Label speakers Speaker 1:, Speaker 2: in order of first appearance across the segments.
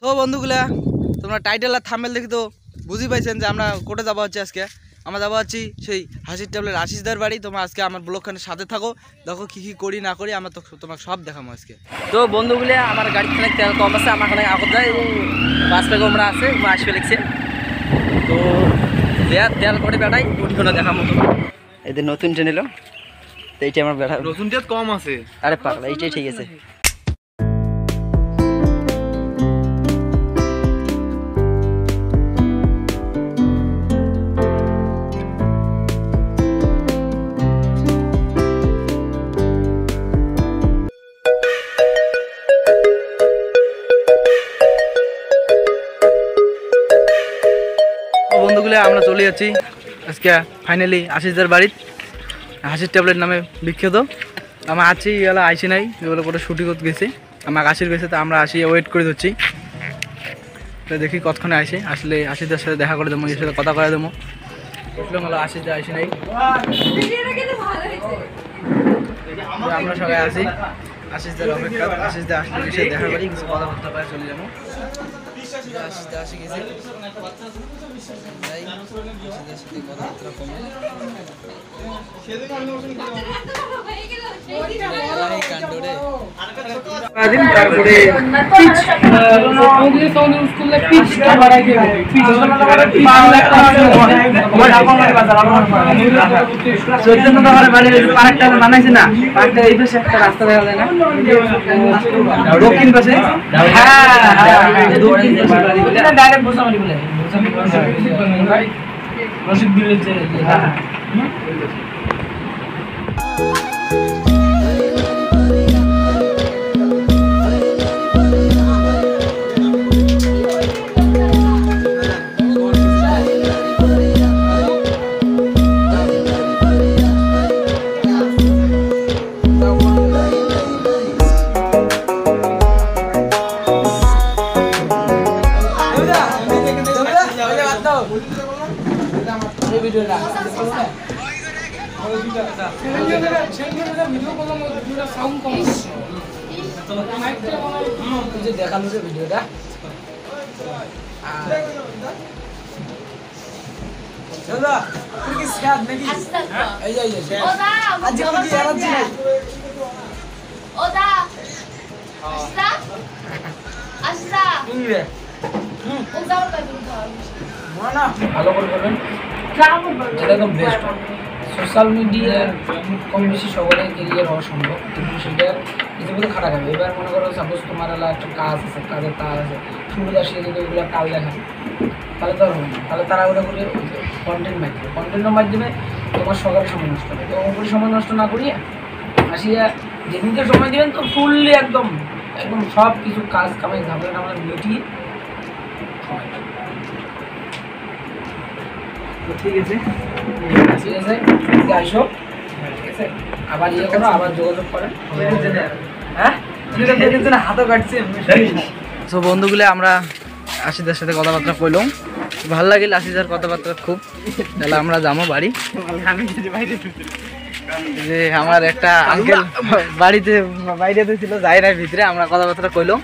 Speaker 1: So বন্ধুগুলা তোমরা title আর thumbnail দেখে তো বুঝি পাইছেন যে আমরা কোটে যাবো হচ্ছে আজকে আমরা যাবো হচ্ছি সেই হাসির ট্যাবলেট আশিসদার বাড়ি। তোমরা আজকে আমার ব্লগখানের সাথে থাকো, দেখো কী কী করি না করি আমরা তো তোমাকে সব দেখাবো আজকে।
Speaker 2: তো বন্ধুগুলো আমার গাড়ি খানে তেল কম আছে, আমার খানে আগত যায় 5 টাকা কমরা আছে আসবে লিখছে। তো তেল করে বেড়াই ওটিগুলো দেখার মতো এদের নতুন চ্যানেল, তো এইটা আমার বেড়া
Speaker 1: নতুন তেল কম আছে।
Speaker 2: আরে পাগলা এইটাই ঠিক আছে।
Speaker 1: বন্ধুগুলো আমরা চলে যাচ্ছি আজকে ফাইনালি আশিসদার বাড়ির, হাসির ট্যাবলেট নামে বিখ্যাত। আমার আছি এগুলো আইসি নাই, এগুলো করে শুটি করতে গেছি, আমার আশির গেছে, তো আমরা আসি ওয়েট করে ধরছি। তো দেখি কতক্ষণে আসে, আসলে আশিসদার সাথে দেখা করে দেবো, এর সাথে কথা করে দেবো। হলো আশিসদার আইসি নাই, আমরা সবাই আসি আশিসদার অপেক্ষা। আশিসদার আসলে এসে দেখা করি, কিছু কথাবার্তা পায় চলে যাবো। আশিসদার আসি গেছে, কথাবার্তা কমে বানাইছে না পার্কটা, এই পাশে একটা রাস্তা দেখা যায় না দক্ষিণ পাশে, ডাইরেক্ট বসামারি বলে রশিদ বিলের যে দেখানো যে ভিডিওটা ভালো করে করবেন, যেটা একদম বেস্ট। সোশ্যাল মিডিয়ার কম বেশি সকলের কেরিয়ার হওয়া সম্ভব, কিন্তু সেটা ইতিমধ্যে খারাপ হবে। এবার মনে করো সাপোজ তোমার একটা কাজ আছে, কাজের তার আছে, সুবিধা সে যদি ওইগুলো কাল দেখা, তাহলে তো হবে না। তাহলে তারা ওটা করে কন্টেন্ট মাধ্যমে, কন্টেন্টের মাধ্যমে তোমার সকালে সময় নষ্ট হবে। তো ওপরে সময় নষ্ট না করিয়ে আসিয়া যেদিনকে সময় দেবেন তো ফুললি একদম একদম সব কিছু কাজ কামাই ঝামেলা টামেলা মিটিয়ে ঠিক আছে ঠিক আছে আসো, ঠিক আছে আবার ইয়ে করো, আবার যোগাযোগ করেন। হ্যাঁ হাতও কাটছে। তো বন্ধুগুলো আমরা আশিসদার সাথে কথাবার্তা কইলাম, ভালো লাগিল আশিসদার কথাবার্তা খুব। তাহলে আমরা যাবো বাড়ি, যে আমার একটা আঙ্কেল বাড়িতে বাইরেতে ছিল, যাই না ভিতরে আমরা কথাবার্তা কইলাম।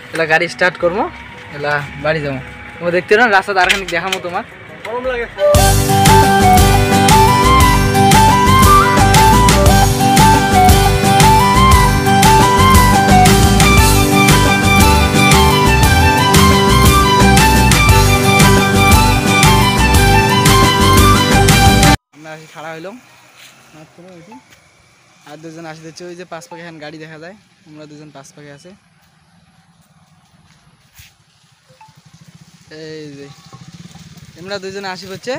Speaker 1: তাহলে গাড়ি স্টার্ট করবো, তাহলে বাড়ি যাবো। তোমার দেখতে না রাস্তা আরখানি দেখাবো তোমার। আমরা আসি খাড়া হইলাম, আর দুজন আসি দিচ্ছে, ওই যে 5 পাখি এখন গাড়ি দেখা যায়, আমরা দুজন 5 পাখি আছে। এই যে আমরা দুজনে আসি হচ্ছে